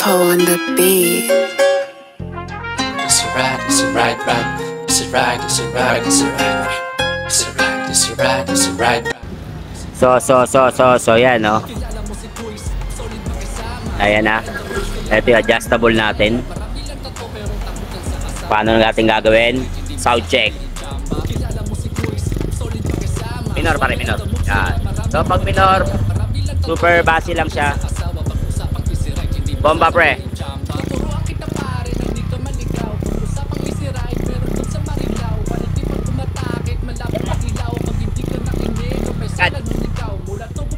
Popo on the beat. Is it right? Is it right? Right? Is it right? Is it right? Is it right? Is it right? Is it right? Is it right? So yan, no? Ayan na. Ito yung adjustable natin. Paano natin gagawin? Sound check. Minor pa rin, minor. Yan. So pag minor, super bassy lang siya. Bomba pre.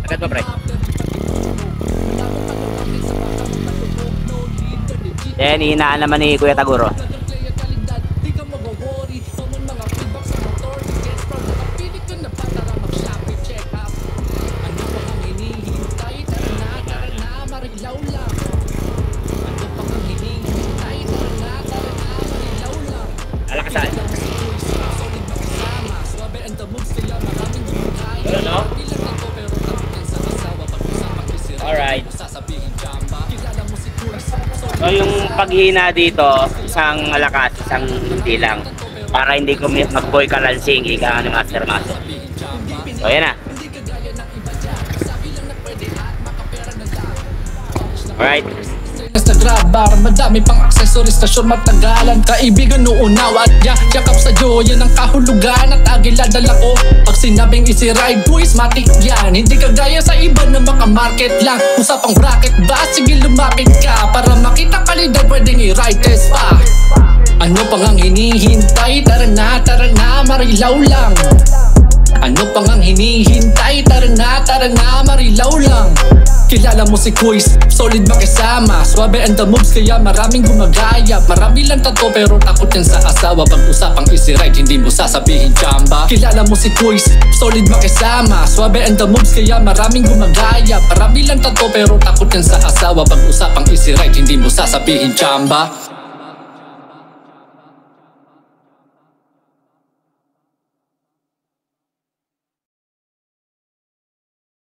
Agad mo pre. Then hihinaan naman ni Kuya Taguro. Alakasan. Ano? Alright. So yung paghina dito, isang malakas, isang hindi lang. Para hindi ko mag-boy kalansing, ika ng Master Maso. So yan na. Alright. Instagram bar, madami pang accessories, stasyon matagalan. Kaibigan uunaw at yakap sa Diyo, yan ang kahulugan at agiladala ko. Pag sinabing isi-ride, boys, matik yan. Hindi kagaya sa iba na makamarket lang. Usapang bracket ba? Sige lumapit ka para makita kalidad, pwedeng i-ride test pa. Ano pang ang hinihintay? Tara na, marilaw lang. Ano pang ang hinihintay? Tara na, marilaw lang. Kilala mo si Quiz, solid makisama. Swabe and the moves kaya maraming gumagaya. Marami lang tato pero takot yan sa asawa. Pag usapang isi-ride hindi mo sasabihin chamba. Kilala mo si Quiz, solid makisama. Swabe and the moves kaya maraming gumagaya. Marami lang tato pero takot yan sa asawa. Pag usapang isi-ride hindi mo sasabihin chamba.